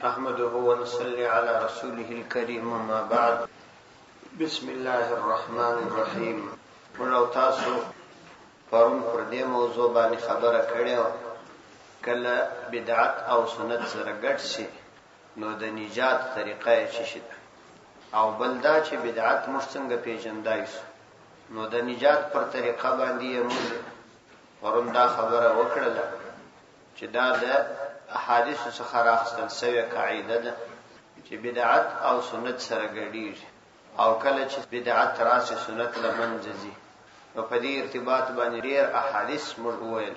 احمده ونصلي على رسوله الكريم ما بعد. بسم الله الرحمن الرحیم. موږ تاسو پرون پر دې موضوع باندې خبره کړې و، کله بدعت او سنت سره ګډ شي نو د نجات طریقه یې څه شي او بل دا چې بدعت موږ څنګه پیژندای شو نو د نجات پر طریقه باندې موږ پرون دا خبره وکړه چې دا د احادیث څخه راخستل شوی قاعده ده چې بدعت او سنت سره ګډیږي او کله چې بدعت راشي سنت لمنځه ځي نو په دې ارتباط باندې ډېر احادیث موږ وویل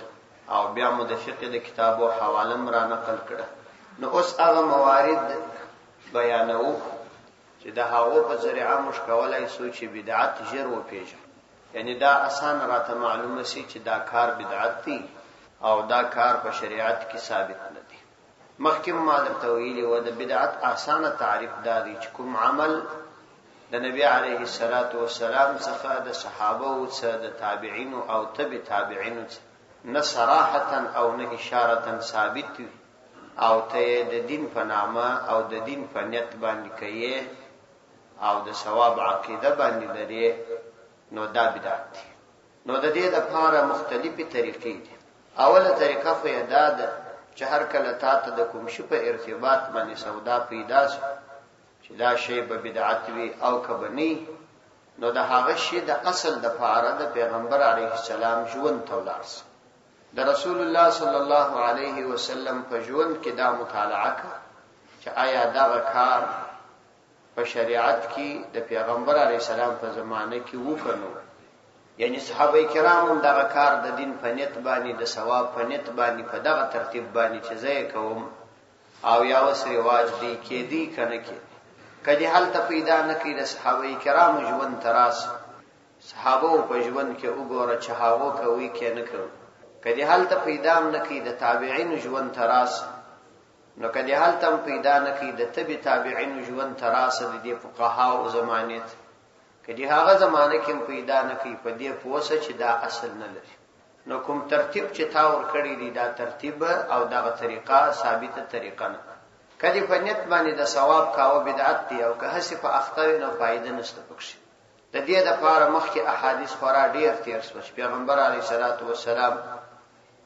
او بیا مو د فقه د کتابو حواله را نقل کړه. نو اوس هغه موارد بیانو چې د هغو په ذریعه موږ کولای شو چې بدعت ژر وپېژنو، یعنی دا اسان راته معلومه شي چې دا کار بدعت دی او دا کار په شریعت کې ثابت نه دی. مخکې ما درته ویلي و د بدعت اسانه تعریف دا دی چې کوم عمل د نبی علیه الصلاة والسلام څخه د صحابه او د تابعین او تبع تابعین نه صراحتا او نه اشاره ثابت وي او ته د دین په نامه او د دین په نیت باندې کوي او د ثواب عقیده باندې لري نو دا بدعت دی. نو د دې لپاره مختلفې طریقې دي. اوله طریقه خو یې دا ده چې هر کله تاسو د کوم شي په ارتباط باندې سودا پیدا شي چې دا شی به بدعت وي او کبنی نو د هغه شی د اصل د فاره د پیغمبر علیه السلام ژوند تولارس د رسول الله صلی الله علیه وسلم په ژوند کې دا مطالعه کړه چې آیا دا کار په شریعت کې د پیغمبر علیه السلام په زمانه کې وکړو، یعنی صحابه کرام دا کار د دین په نیت باندې د ثواب په نیت باندې په دغه ترتیب باندې چې زه کوم او یا وس رواج دی کې دی کنه کې کدی حالت پیدا نه کړي د صحابه کرام ژوند تراس صحابه په ژوند کې وګوره چې هاو کوي کې نه کوي، کدی حالت پیدا نه کړي د تابعین ژوند تراس نو کدی حالت پیدا نه کړي د تبع تابعین ژوند تراس د دې فقها او زمانیت کدی هغه زمانه کې پیدا نه کړي په دې پوسه چې دا اصل نه لري نو کوم ترتیب چې تا ور کړی دی دا ترتیب او دا طریقه ثابته طریقه نه کدی په نیت باندې د ثواب کاوه بدعت دی او که هڅه په اخطار نه فائدہ نشته پکښي. د دې لپاره مخکې احادیث خورا ډیر تیر شو. پیغمبر علیه الصلاۃ والسلام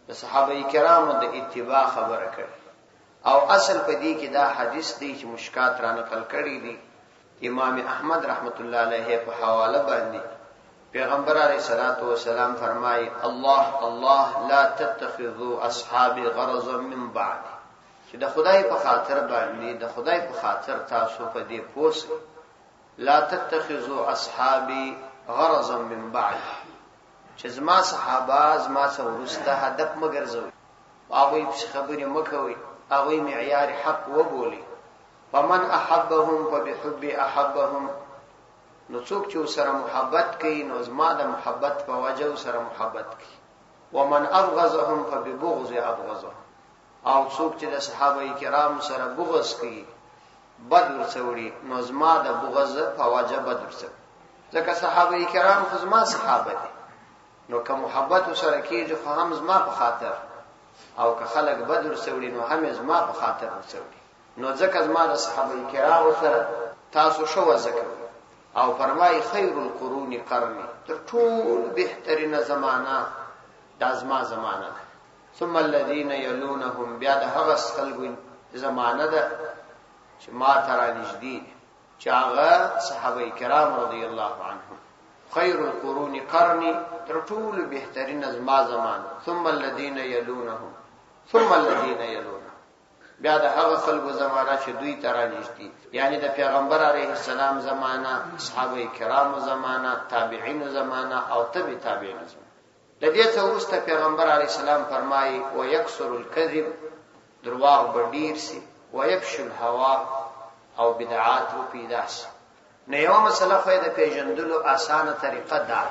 د صحابه کرامو د اتباع خبره کړي او اصل په دې کې دا حدیث دی چې مشکات را نقل کړی دی امام احمد رحمت الله علیه په حواله باندې پیغمبر علیه الصلاۃ والسلام فرمایي الله الله لا تتخذوا اصحابي غرضا من بعد، چې د خدای په خاطر باندې د خدای په خاطر تاسو په دې پوسه لا تتخذوا اصحابي غرضا من بعد، چې زما صحابه زما څخه ورسته هدف مګرځوي هغه خبرې مکوي هغه معیار حق وبولي. فمن احبهم فبحب احبهم، نو څوک چې سره محبت کوي نو زما د محبت په وجه سره محبت کوي. ومن ابغضهم فببغض ابغضهم، او څوک چې د صحابه کرام سره بغض کوي بد ورسوي نو زما د بغض په وجه بد ورسوي، ځکه صحابه کرام خو زما صحابه دي نو که محبت سره کیږي خو هم زما په خاطر او که خلک بد ورسوي نو هم زما په خاطر ورسوي نو ځکه زما د صحابه کرام سره تاسو شو ذکر او فرمای خیر القرون قرنی، تر ټول بهترینه زمانہ د ازما زمانہ ده. ثم الذين يلونهم، بیا د هغه خلکو زمانہ ده چې ما ترا نږدې چې هغه صحابه کرام رضی الله عنهم. خیر القرون قرنی، تر ټول بهترینه زما زمانہ. ثم الذين يلونهم، ثم الذين يلونهم، بیا د هغه خلکو زمانہ چې دوی ترا نږدې، یعنی د پیغمبر علیه السلام زمانہ، صحابه کرام زمانہ، تابعین زمانہ او تبع تابعین زمانہ. د دې څخه وروسته پیغمبر علیه السلام فرمایي ويكثر الكذب، درواغ به ډیر سي، ويفشو الهوا او بدعات و پیدا سي. نو یو مسله خو د پیژندلو اسانه طریقه ده.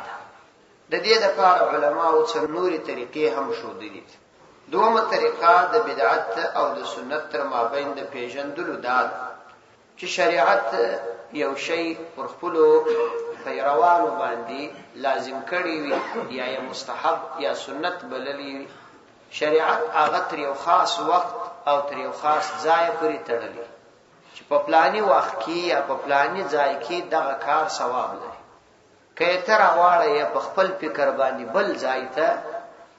د دې لپاره علماو څو نوري طریقې هم ښودلې. دومره طریقه د بدعت او د سنت تر مابین د پیژندلو ده چې شریعت یو شی پر خپل پیروانو باندې لازم کړی وي یا مستحب یا سنت بللی وي. شریعت هغه تر یو خاص وخت او تر یو خاص ځای پورې تړلي چې په پلاني وخت کې یا په پلاني ځای کې دغه کار ثواب لري. که تر واړه یا په خپل فکر باندې بل ځای ته،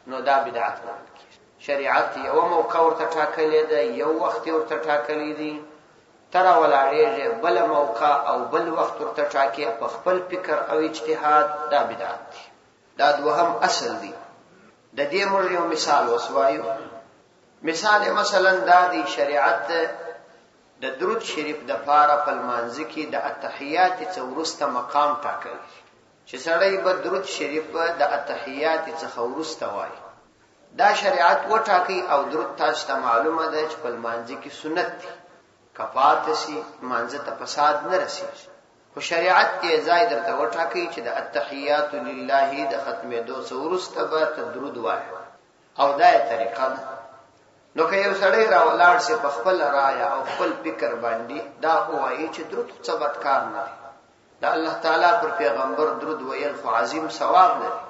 نو دا بدعت ګڼل کېږي. شریعت یو موقع ورته ټاکلې ده، یو وخت ورته ټاکلی دی، تر ولاړېږي بل موقع او بل وخت ورته ټاکي په خپل فکر او اجتهاد، دا بدعت دی. دا دوهم اصل دی. د دې موږ یو مثال وسوایو. مثال مثلا دا دی، شریعت د درود شریف د پاره په لمانځه کې د التحیات څخه وروسته مقام ټاکلی چې سړی به درود شریف د التحیات څخه وروسته وایي. دا شریعت وټاکي او درود تاسو ته معلومه ده چې په لمانځه کې سنت دی، کفات سي لمانځه ته فساد نه رسیږي. خو شریعت دې ځای درته وټاکي چې د التحیات لله د ختمېدو څخه وروسته به ته درود وایي، او دا یې طریقه ده. نو که یو سړی راولاړ سي په خپل رایه او خپل فکر باندې دا وایي چې درود څه بدکار نه دی، د الله تعالی پر پیغمبر درود ویل خو عظیم ثواب لري،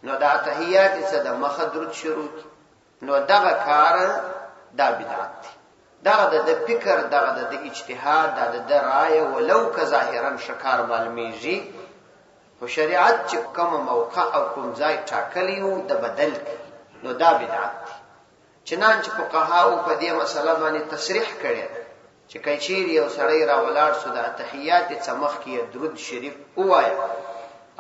نو دا تحیات څخه د مخه درود شروع کی، نو دغه کار دا بدعت دی. دغه د فکر، دغه د اجتهاد، دغه د رایه ولو که ظاهرا شکار معلومیږي، خو شریعت چې کوم موقع او کوم ځای ټاکلی وو د بدل کی، نو دا بدعت دی. چنانچه فقهاو په دې مسله باندې تصریح کړی چې کچیر یو سړی راولاړ سو د تحیات څخه مخکې درود شریف ووایي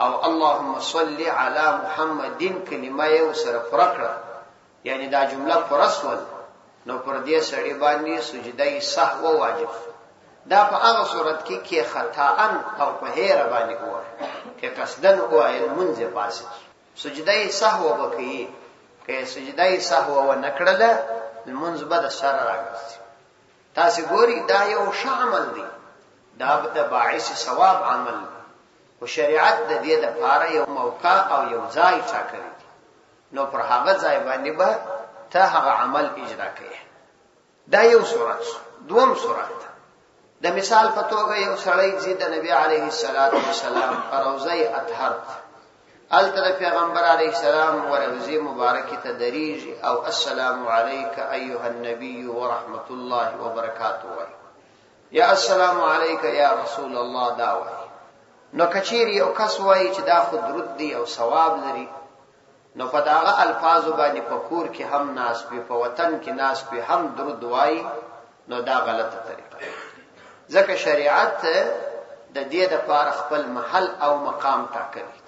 او اللهم صل علی محمد کلمه یو سره فرقه، یعنی دا جمله پرسول، نو پر دې سړی باندې سجده سهو واجب. دا په هغه صورت کې کې خطا او په هیر باندې وایي، کې قصدن وایي منځ پاسه سجده سهو وکړي. که سجده سهو و نکړله المنځ به د سره راګرځي. تاسو ګوري دا یو ښه عمل دی، دا د باعث ثواب عمل دی، خو شریعت د دې لپاره یو موقع او یو ځای ټاکلی دی، نو پر هغه ځای باندې به ته هغه عمل اجرا کوي. دا یو صورت. دوم صورت د مثال په توګه یو سړی چې د نبی علیه السلام روضه اطهر الته پیغمبر علیه السلام ورغزی مبارکی ته دریږي او السلام علیک ایها النبی ورحمت الله وبرکاته وای، یا السلام علیک یا رسول الله دا وای. نو کچیر یو کس وای چې دا خو درود دی او ثواب لري، نو په داغه الفاظ باندې په کور کې هم ناس په وطن کې ناس په هم درود وای، نو دا غلطه طریقه. ځکه شریعت د دې د پاره خپل محل او مقام ټاکلی دی.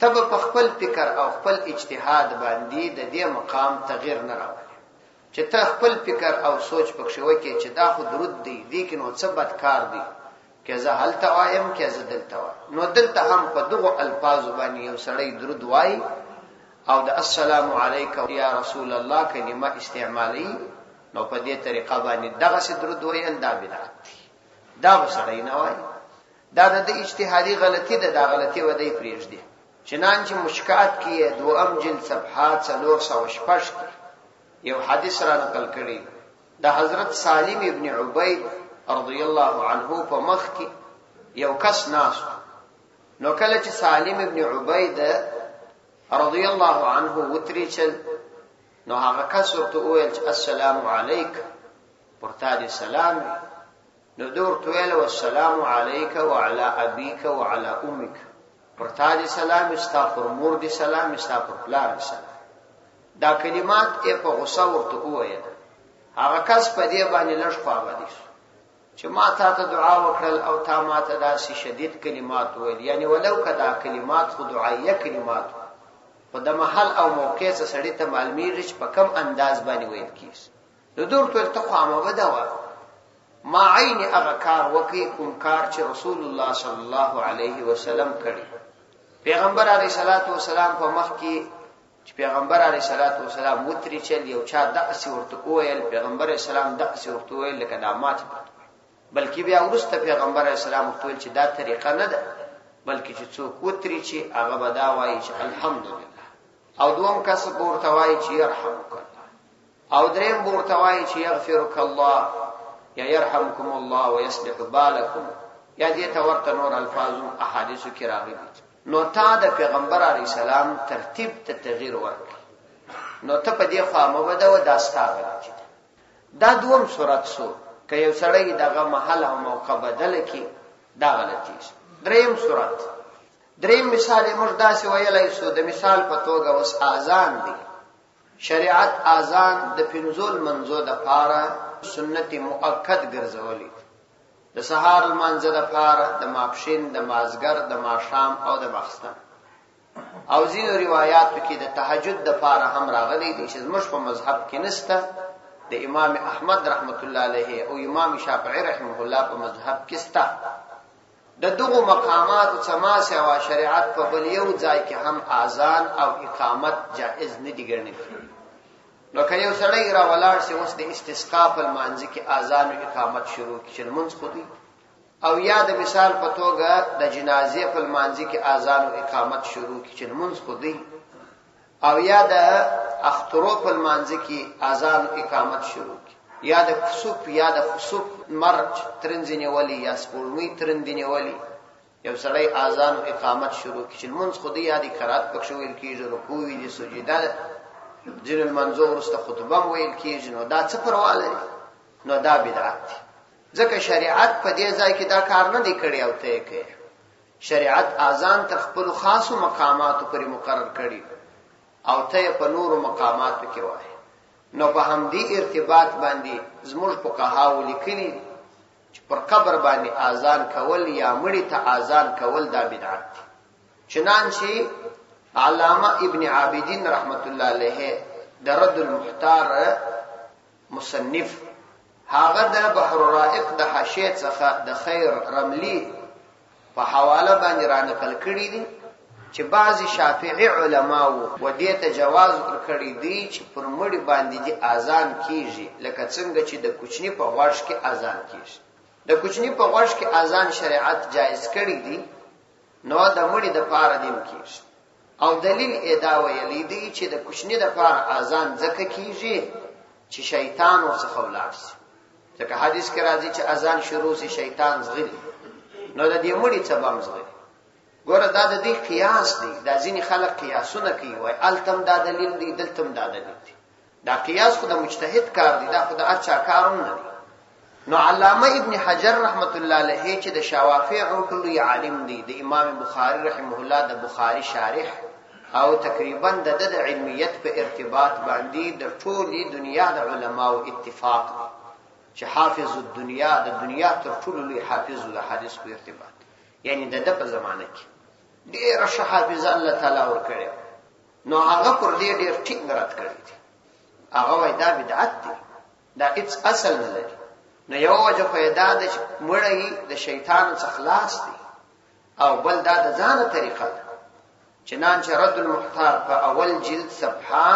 تب په خپل فکر او خپل اجتهاد باندې د دې مقام تغییر نه راوړي چې ته خپل فکر او سوچ پکښې وکړې چې دا خو درود دی، دې کې نو څه بدکار دی، که زه هلته وایم که زه دلته وایم. نو دلته هم په دغو الفاظو باندې یو سړی درود وایي او د السلام علیک یا رسول الله کلمه استعمالي، نو په دې طریقه باندې دغسې درود ویل دا بدعت دی. دا به سړی نه وایي، دا د اجتهادي غلطي ده، دا غلطي به دی پرېږدي. چنانچه مشکات کې دوم جلد صفحات 406 یو حدیث را نقل کړي د حضرت سالم ابن عبید رضی الله عنه په مخ کې یو کس ناس، نو کله چې سالم ابن عبید رضی الله عنه وتریچل، نو هغه کس ورته وویل چې السلام علیک، ورته دې سلام، نو ورته ویل والسلام علیک وعلى ابیک وعلى امک، ورته دې سلام، استا پر مور دې سلام، استا پر پلار دې سلام. دا کلمات یې په غصه ورته وویل. هغه کس په دې باندې لږ خوابدي شو چې ما تا ته دعا وکړل او تا ما ته داسې شدید کلمات ویل، یعنی ولو که دا کلمات خو دعایه کلمات، خو د محل او موقع څخه سړی ته معلومیږي چې په کم انداز باندې ویل کیږي. نو درته ورته خو عامه ده، ما عین هغه کار وکړي کوم کار چې رسول الله صلی الله علیه وسلم کړی. پیغمبر علیه الصلاۃ والسلام په مخ کې چې پیغمبر علیه الصلاۃ والسلام وتری چل یو چا داسې ورته ویل، پیغمبر علیه السلام داسې ورته ویل لکه دا ماته، بلکې بیا ورسته پیغمبر علیه السلام ورته ویل چې دا طریقه نه ده، بلکې چې څوک وتری چې هغه به دا وایي چې الحمدلله، او دوم کس ورته وایي چې يرحمک الله، او دریم ورته وایي چې یغفرک الله یا يرحمکم الله ويصلح بالکم، یا دې ته ورته نور الفاظ احادیثو کې راغلي. نو تا د پیغمبر علیه السلام ترتیب ته تغییر ورکړي، نو ته په دې خوا مبده و داستا غلطی. دا دوم صورت شو که یو سړی دغه محل او موقع بدل کی دا غلطی شي. دریم مثال موږ داسې ویلای شو د مثال په توګه اوس اذان دی. شریعت اذان د پنځول منځو د پاره سنت مؤکد ګرځولې، د سهار المنځ د پاره، د ماپښین، د مازګر، د ماښام او د ماخستن. او ځینو روایتو کې د تهجد د پاره هم راغلي دي چې زموږ په مذهب کې نشته. د امام احمد رحمت الله علیه او امام شافعی رحمه الله په مذهب کې شته. د دغه مقامات او سماسه او شریعت په بل یو ځای کې هم اذان او اقامت جائز نه دي ګڼل. نو که یو سړی را ولاړ شي اوس د استسقا په مانځ کې اذان او اقامت شروع کړي لمونځ خودي، او یا د مثال په توګه د جنازې په مانځ کې اذان او اقامت شروع کړي لمونځ خودي، او یا د اخترو په مانځ کې اذان او اقامت شروع کړي، یا د خسوف یا د خسوف مرج ترنځنی ولی یا سپوږمۍ ترنځنی ولی یو سړی اذان او اقامت شروع کړي لمونځ خودي، یا د قرات پکښ ویل کېږي، رکوع وی سجده ځین المنظور ورسته خطبه ویل کېږي. نو دا څه پروا لري؟ نو دا بدعت دی. ځکه شریعت په دې ځای کې دا کار نه دی کړی او ته کوي. شریعت اذان تر خپل خاصو مقاماتو پورې مقرر کړی او ته په نورو مقاماتو کې وایي. نو په همدې ارتباط باندې زموږ فقهاو لیکلي چې پر قبر باندې اذان کول یا مړی ته اذان کول دا بدعت دی. چنانچه علامه ابن عابدین رحمت الله علیه د رد المحتار مصنف هغه د بحر الرائق د حاشیه څخه د خیر رملی په حواله باندې را نقل کړی دي چې بعضی شافعی علماو و دې ته جواز ورکړی دی چې پر مړی باندې د اذان کیږي، لکه څنګه چې د کوچنی په غوږ کې اذان کیږي. د کوچنی په غوږ کې اذان شریعت جایز کړی دی، نو د مړی د پاره دیم کیږي. او دلیل ادا ویلی دی چې د کوچنی د پاره اذان ځکه کیږي چې شیطان ورڅخه ولاړ شي. ځکه حدیث کې راځي چې اذان شروع شي شیطان زغلی، نو د دې مړی څه بم زغلی. ګوره دا د دې قیاس دی. دا ځینې خلک قیاسونه کوي، وای التم دا دلیل دی دلتم دا دلیل دی. دا قیاس خو د مجتهد کار دی، دا خو د اچا کارونه نه دی. نو علامه ابن حجر رحمت الله علیه چې د شوافع کلی عالم دی، د امام بخاری رحمه الله د بخاری شارح او تقریبا د علمیت په ارتباط باندې د ټولې دنیا د علماو اتفاق چې حافظ الدنیا د دنیا تر ټولو لوی حافظ د حدیث په ارتباط، یعنی د په زمانه کې ډېر ښه حافظ الله تعالی ورکړي. نو هغه پر دې ډېر ټینګ رات کړی دی. هغه وای دا بدعت دی، دا هیڅ اصل نه لري. نو یو وجه پیدا د مړی د شیطان څخه خلاص دی، او بل دا د ځانه طریقه ده. چنانچه رد المحتار په اول جلد صفحه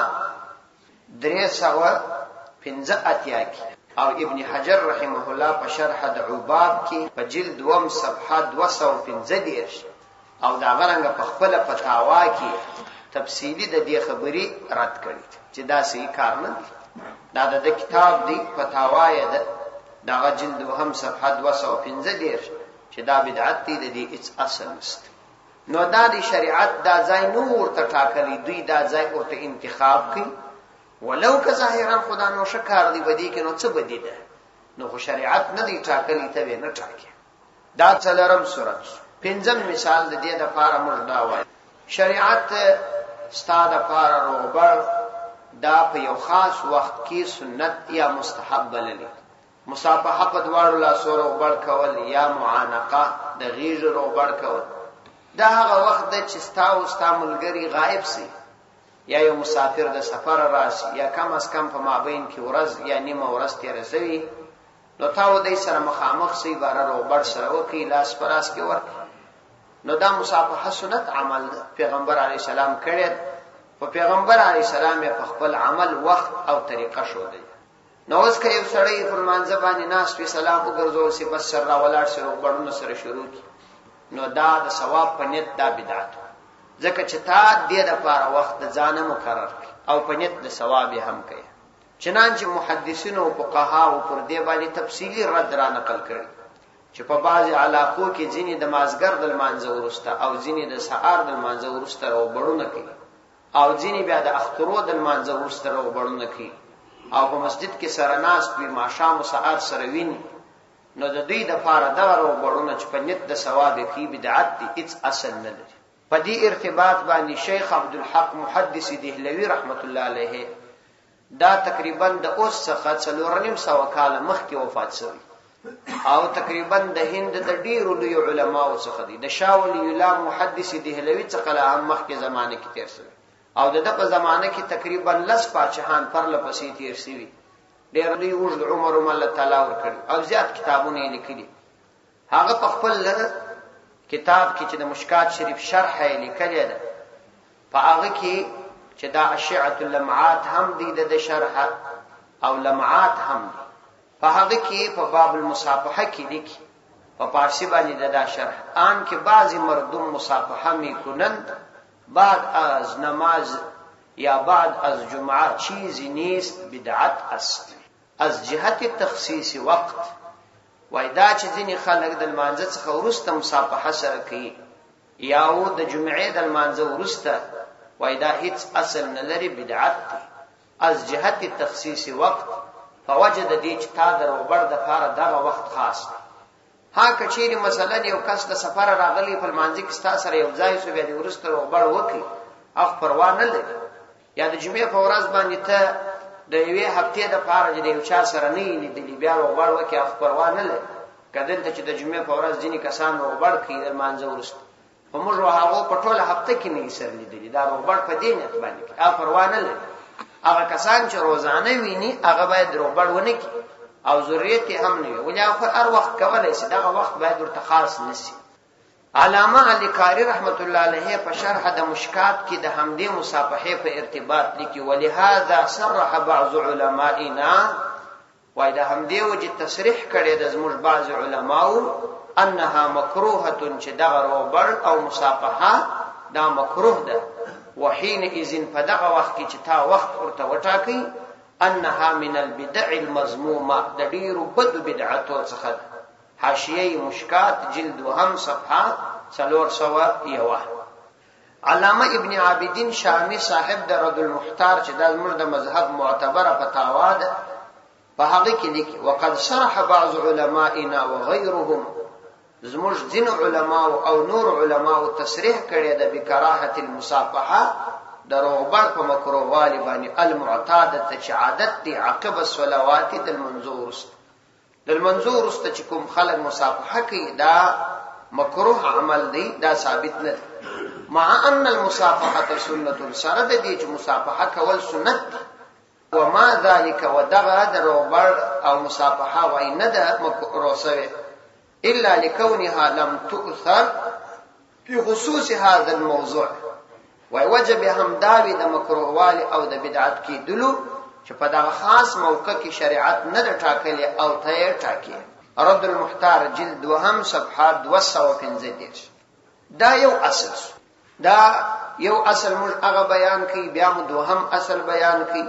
315 کې او ابن حجر رحمه الله په شرح د عباب کې په جلد 2 صفحه 215 او دا غرنګ په خپل فتاوا کې تفصیلی د دې خبري رد کړی چې دا صحیح کار نه دی. دا د کتاب دی فتاوا یې دا جلد 2 صفحه 215 چې دا بدعت دی، د دې هیڅ اصل نشته. نو دا د شریعت دا ځای نور ته ټاکلی، دوی دا ځای ورته انتخاب کړي، ولو که ظاهرا خدا نو شکار دی بدی کې نو څه بدی ده، نو خو شریعت نه دی ټاکلی ته نه ټاکي. دا څلورم صورت. پنځم مثال د دې د پاره موږ دا وایو شریعت ستاده پاره روبر دا په یو خاص وخت کې سنت یا مستحب بللی. مصافحه په دواړو لاسو روبر کول یا معانقه د غیږ روبر کول، دا هغه وخت د چې ستا ملګری غائب سي یا یو مسافر د سفر راشي یا کم از کم په مابین کې ورځ یا نیمه ورځ تیر شوی، نو تا و دې سره مخامخ سي بار روبر سره وکي لاس پراس کې ورکړي. نو دا مصافحه سنت عمل پیغمبر علی السلام کړی، په پیغمبر علی السلام په خپل عمل وخت او طریقه شو دی. نو اوس که یو سړی فرمانځه باندې ناس په سلام وګرځول سي بس سره ولاړ سره وبړونه سره شروع کی، نو دا د ثواب په نیت دا بدعت، ځکه چې تا دې د لپاره وخت د ځانه مقرر او په نیت د ثواب هم کوي. چنانچه محدثین او فقها پر دې باندې تفصیلی رد را نقل کړي چې په بعضی علاقو کې ځینې د مازګر د لمانځه ورسته او ځینې د سحر د لمانځه ورسته وبړونه کوي، او ځینې بیا د اخترو د لمانځه ورسته وبړونه کوي، او په مسجد کې سره ناس په ماښام او سحر سره ویني نو د دوی د فار دغه وګړونه چې په نیت د ثواب کې بدعت دي هیڅ اصل نه لري. په دې ارتباط باندې شیخ عبدالحق محدث دهلوی رحمت الله علیه دا تقریبا د اوس څخه 400 کال مخکې وفات شوی او تقریبا د هند د ډیرو لوی علماو څخه دي. د شاه ولی الله محدث دهلوی څخه لا هم مخکې زمانه کې تیر شوی او د په زمانه کې تقریبا لس پاچاهان پر لپسې تیر شوی. ډیر لوی اوږد عمر الله تعالی ورکړي او زیات کتابونه لیکلي. هغه په خپل کتاب کې چې د مشکات شریف شرح یې لیکلی ده په هغه کې چې دا اشعه اللمعات هم دي د شرح او لمعات هم دي. په هغه کې په باب المصافحه کې لیکي په فارسی باندې دا شرح آن که بعضی مردم مصافحه میکنند بعد از نماز یا بعد از جمعه چیزی نیست بدعت است از جهت تخصیص وقت. وای دا چې ځینې خلک د لمانځه څخه وروسته مصافحه سره کوي یا و د جمعې د لمانځه وروسته وای دا هیڅ اصل نه لري بدعت دی از جهت تخصیص وقت. فوجد دې چې تا د روبر د فار دغه وخت خاص دی. ها کچېری مثلا یو کس د سفر راغلی په لمانځه کې ستا سره یو ځای شو بیا د وروسته روبر وکړي اخ پروا نه لري. یا د جمعې په ورځ باندې ته د یوې هفتې د پاره چې د یو چا سره نه لیدلی بیا روبر وکړي اخ پروا نه لري. کدلته چې د جمعې په ورځ ځینې کسان روبر کوي د لمانځه وروسته په موږ هغه په ټوله هفته کې نه سره لیدلی دا روبر په دې نیت باندې کوي اخ پروا نه لري. هغه کسان چې روزانه ویني هغه باید روبر ونه کړي او ضرورت هم نه وي ولې هر وخت کولای شي دغه وخت باید ورته خاص نشي. علامه علی قاری رحمت الله علیه په شرح د مشکات کې د حمدی مصافحه په ارتباط لیکي ولهذا صرح بعض علمائنا وای د حمدی وجه تصریح کړي د زموږ بعض علماو انها مکروهه چې دغه روبر او مصافحه دا مکروه ده. وحين اذن فدغه وخت کې چې تا وخت ورته وټاکي انها من البدع المذمومه د ډیرو بد بدعاتو څخه. حاشیه مشکات جلد وهم صفحه 401. علامه ابن عابدین شامی صاحب د رد المحتار چې د زموږ د مذهب معتبره فتاوا ده په هغه کې لیکي وقد شرح بعض علمائنا وغيرهم زموږ ځین علما او نور علما تصریح کړي د بکراهه المصافحه د روبر په مکروهوالي باندې المعتاده چې عادت دي عقب الصلوات د المنظور چې کوم خلک مصافحه کوي دا مکروه عمل دی دا ثابت نه دی. مع ان المصافحه سنه سره د دې چې مصافحه کول سنت وما ذلك ودغه د روبر او مصافحه وای نه ده مکروه الا لكونها لم تؤثر في خصوص هذا الموضوع. وجب همداوی د مکروهوالي او د بدعت کې دلو چې په دغه خاص موقع کې شریعت نه ټاکلې او ته ټاکي. رد المحتار جلد وهم صفحه 215. دا یو اصل موږ هغه بیان کوي بیا مو دوهم اصل بیان کوي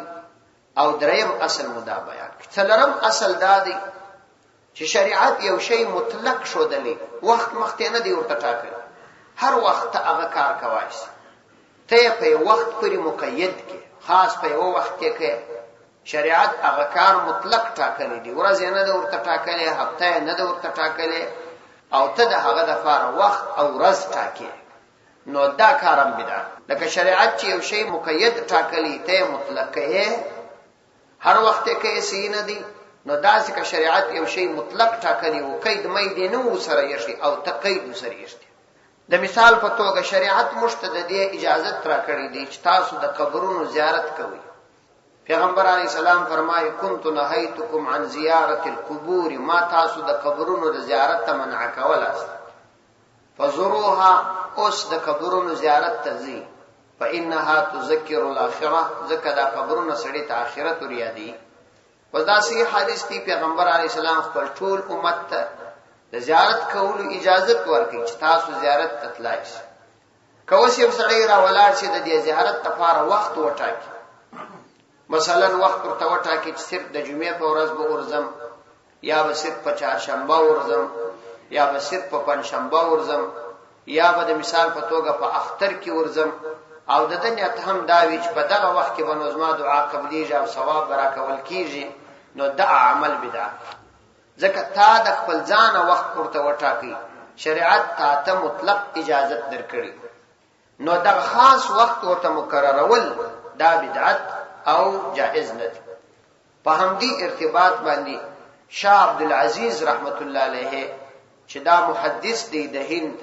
او دریم اصل مو دا بیان کوي. څلورم اصل دا دی چې شریعت یو شی مطلق شودلې وخت مخته نه دی ورته ټاکل هر وخت هغه کار کوي ته په وخت پورې مقید کې خاص په یو وخت کې شریعت هغه کار مطلق ټاکلی دی ورځ نه دی ورته ټاکلې هفته نه دی ورته ټاکلې او ته د هغه د فار وخت او ورځ ټاکې نو دا کارم بدعت. لکه شریعت چې یو شی مقید ټاکلی ته مطلق کې هر وخت کې سینه دی نو داسې که شریعت یو شی مطلق ټاکلی او قید مې دی نو سره یشي او تقید سره یشي. د مثال په توګه شریعت مشتددی اجازه ترا کړی دی چې تاسو د قبرونو زیارت کوئ. پیغمبر علیه السلام فرمایي كنت نهیتکم عن زیارت القبور ما تاسو د قبرونو د زیارت ته منع کول است فزوروها اوس د قبرونو زیارت ته ځئ فانها تذکر الاخره ذکر د قبرونو سړی ته آخرت وريادي. وذاسي حدیث دی پیغمبر علیه السلام خپل ټول امت ته د زیارت کولو اجازه ورکړي چې تاسو زیارت ته تلای شئ. کوس یو سړی را ولاړ شي د دې زیارت لپاره وخت وټاکي مثلا وخت ورته وټاکي چې صرف د جمعې په ورځ به ورځم یا به صرف په چهارشنبه ورځم یا به صرف په پنځشنبه ورځم یا به د مثال په توګه په اختر کې ورځم او د دنیا ته هم دا وی چې په دغه وخت کې بنو زما دعا قبليږي او ثواب برکول کیږي نو دا عمل بدعت ځکه تا د خپل ځان وخت ورته وټاکي شریعت ته مطلق اجازت درکړي نو دا خاص وخت ورته مقررول دا بدعت او جائز نه دي په همدې ارتباط باندې شاه عبد العزيز رحمت الله علیه چې دا محدث دی د هند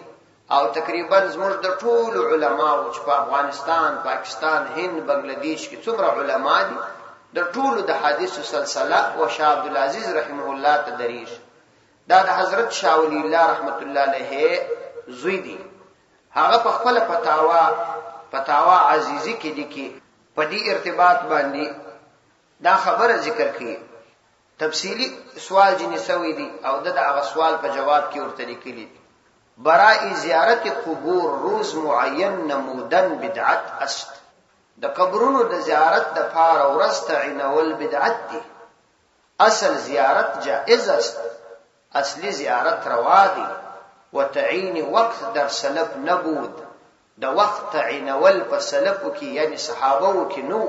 او تقریبا زموږ د ټول علماو چې په افغانستان پاکستان هند بنگلاديش کې څومره علما دي د ټول د حدیث سلسله او شاه عبد العزيز رحمه الله تدریج دا د حضرت شاه ولی الله رحمت الله علیه زوی دی هغه په خپل فتاوا عزیزی کې دي کې په دې ارتباط باندې دا خبره ذکر کړي تفصیلی سوال جنې سوي دي او د هغه سوال په جواب کې ورته لیکلي برای زیارت قبور روز معین نمودن بدعت است د قبرونو د زیارت د پاره ورځ تعینول بدعت دي اصل زیارت جائز است اصلی زیارت روا دي وتعین وقت در سلف نبود د وقت تعینول په سلفو کې یعنی صحابو کې نو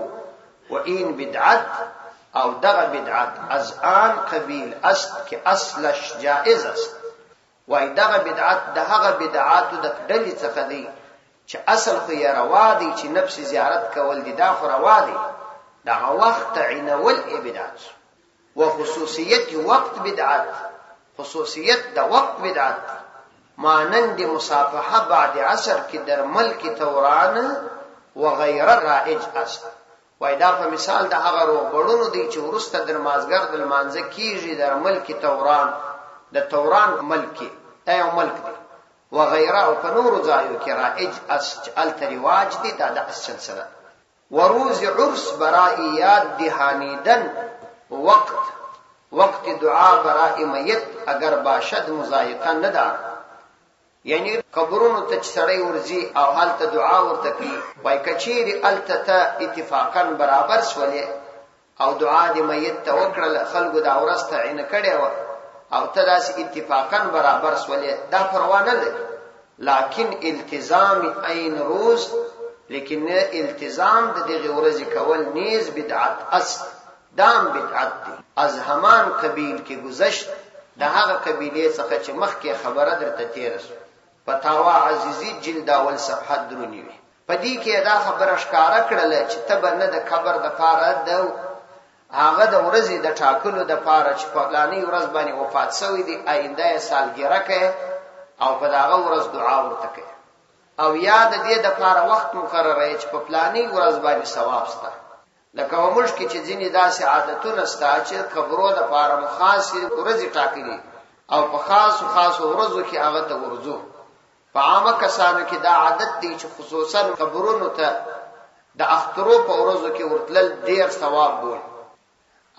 و این بدعت او دغه بدعت از آن قبیل است که اصلش جائز است وای دغه بدعت دغه بدعات د ډلې څخه دی چې اصل خو یې روا دی چې نفس زیارت کول دي دا خو روا دی دغه وخت تعینول بدعت و خصوصیت وقت بدعت خصوصیت د وقت بدعت مانند مصافحه بعد عصر کې در ملک توران و غیره رائج است وای دا په مثال د هغه روغړونو دی چې ورسته د مازګر د مانځه کیږي در ملک توران د توران ملکی ایو ملک دی و غیره او په نورو ځایو کې رائج است الترواج دی دا د سلسله و روز عرس برای یاد دهانیدن وقت دعا برای میت اگر باشد مضایقه ندار یعنی قبرونو ته سړی ورځي او حالت دعا ورته کوي وای کچيري الته اتفاقا برابر سولې او دعا دې میت ته وکړل خلکو دا ورسته عین کړي او ته داس اتفاقا برابر سولې دا پروا نه لري لکن التزام عین روز لیکن التزام د دغه ورځې کول نیز بدعت است دام بدعت دی از همان قبیل کې گذشت د هغه قبیله څخه چې مخکې خبره درته تیر شو فتاوا عزیزی جلد اول صفحه درونی وي پدې کې دا خبره ښکارا کړل چې تبر نه د خبر د پاره د هغه د ورځې د ټاکلو د پاره چې په پلاني ورځ باندې وفات شوی دی آینده سالګیره کوي او په داغه ورځ دعا ورته کوي او یاد دې د پاره وخت مقرره چې په پلاني ورځ باندې ثواب ستا لکه ومش کې چې ځینې داسې عادتونه ستا چې خبرو د پاره مخاصي ورځې ټاکلي او په خاص ورځو کې هغه ته ورځو په عامه کسانو کې دا عادت دی چې خصوصا قبرونو ته د اخترو په ورځو کې ورتلل ډیر ثواب بول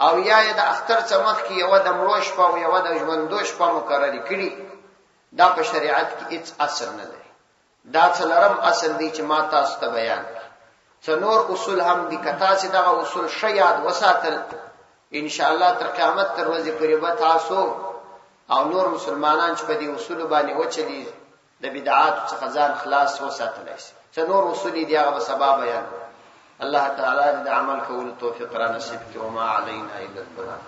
او یا د اختر څخه مخکې یو د مړو شپه او یو د ژوندو شپه مقرره کړي دا په شریعت کې هیڅ اثر نه لري دا څلورم اصل دی چې ما تاسو ته بیان څنور اصول هم دي کتا چې دغه اصول شیاد وساتل ان شاء الله تر قیامت تر ورځې پورې به تاسو او نور مسلمانان چې په دې اصول باندې وچلي د بدعات څخه ځان خلاص وساتلی شي څنور اصول دي هغه به سبب بیان الله تعالی د عمل کولو توفیق را نصیب کړي او ما علینا الا البلاغ